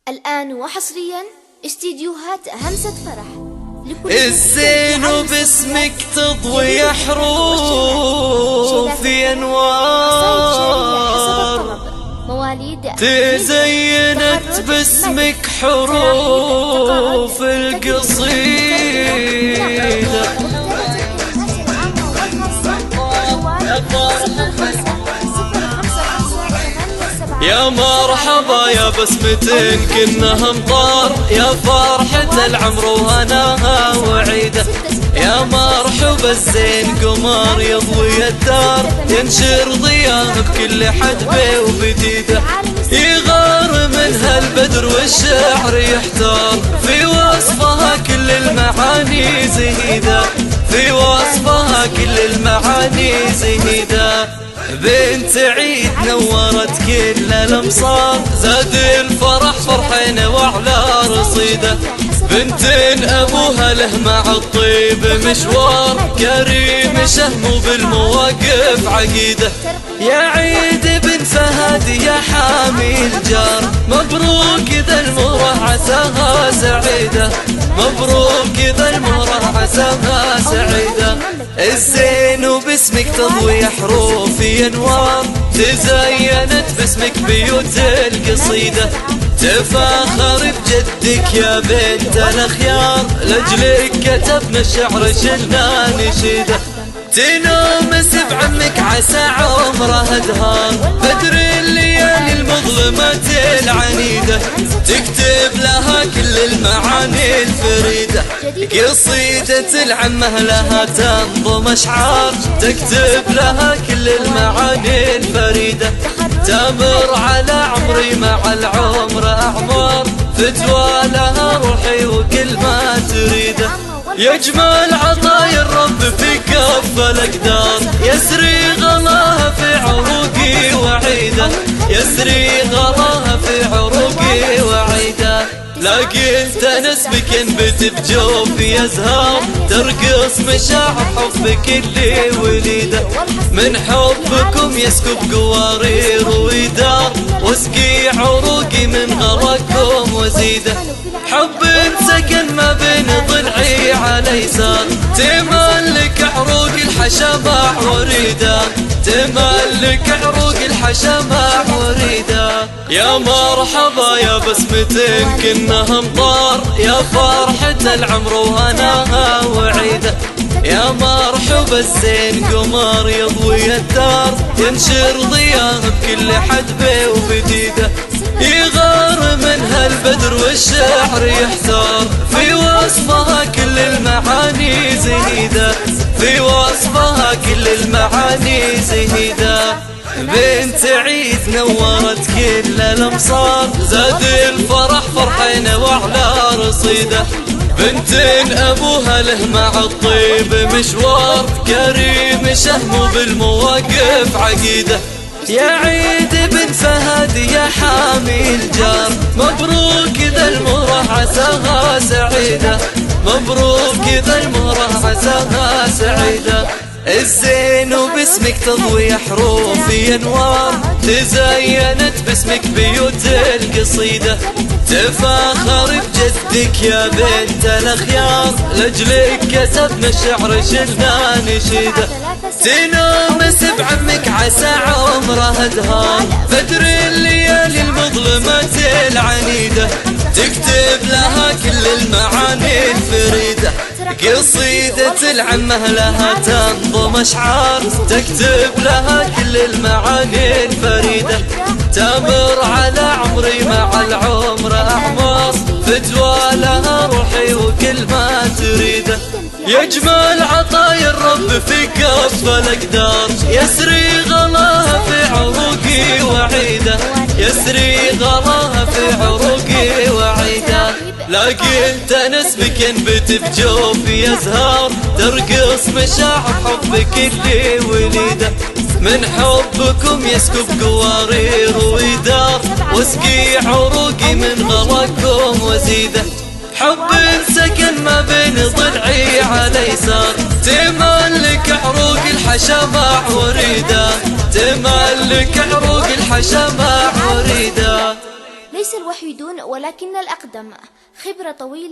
الآن وحصريا استديوهات همسة فرح الزين وباسمك تضوي حروف انوار تزينت باسمك حروف القصيدة يا مرحبا يا بسمتين كنها مطار يا فرحة العمر وهناها وعيدة يا مرحبا الزين قمر يضوي الدار ينشر ضياء بكل حدبة وبديدة يغار منها البدر والشعر يحتار في وصفها كل المعاني زهيدة في وصفها كل المعاني زهيدة بنت عيد نورت كل الامصار زاد الفرح فرحنا وعلى رصيده بنت ابوها له مع الطيب مشوار كريم شهم بالمواقف عقيده يا عيد بن فهد يا حامي الجار مبروك ذا المره عساها سعيده مبروك ذا المره عساها سعيده الزين وباسمك تضوي حروف انوار تزينت باسمك بيوت القصيده تفاخر بجدك يا بنت الاخيار لاجلك كتبنا الشعر شلنا نشيده تنامس بعمك عسى عمره دهار بدر الليالي المظلمة العنيدة تكتب لها كل المعاني الفريدة قصيدة العمه لها تنظم اشعار تكتب لها كل المعاني الفريدة تمر على عمري مع العمر اعمار فتوى لها روحي وكل ما تريده يجمل عطايا الرب في كف الأقدار يسري غلاها في عروقي وعيدة يسري غلاها في عروقي وعيدة لقيت أنس بك ينبت بجوفي أزهار ترقص مشاعر حبك اللي وليده من حبكم يسكب قوارير ويدار واسقي عروقي من غلاكم وزيده حب سكن ما بين ضلعي على يسار تملك عروق الحشمة وريده تملك عروق الحشمة وريده يا مرحبا يا بسمتين كنها مطار يا فرحة العمر وهناها وعيده يا مرحبا الزين قمر يضوي الدار ينشر ضياء بكل حدبة وبديدة يغار منها البدر والشعر يحتار في وصفها كل المعاني زهيدة في وصفها كل المعاني زهيدة بنت عيد نورت كل الامصار زاد الفرح فرحنا وعلى رصيده بنت ابوها له مع الطيب مشوار كريم شهم بالمواقف عقيده يا عيد بن فهد يا حامي الجار مبروك ذا المره عساها سعيده مبروك ذا المره عساها سعيده الزين وباسمك تضوي حروف انوار تزينت باسمك بيوت القصيده تفاخر بجدك يا بنت الاخيار لاجلك كتبنا الشعر شلنا نشيده تنامس بعمك عسى عمره دهار بدر الليالي المظلمة العنيدة تكتب لها كل المعاني الفريدة قصيدة العمه لها تنظم اشعار تكتب لها كل المعاني الفريدة تمر على عمري مع العمر اعمار فتوى لها روحي وكل ما تريده يجمل عطايا الرب في كف الأقدار يسري غلاها في عروقي وعيده يسري غلاها في عروقي وعيده لقيت أنس بك ينبت بجوفي أزهار ترقص مشاعر حبك اللي وليده من حبكم يسكب قوارير ويدار واسقي عروقي من غلاكم وزيده حب سكن ما بين ضلعي على يسار تملك عروق الحشمة وريده تملك عروق الحشمة وريده ليس الوحيدون ولكن الأقدم، خبرة طويلة.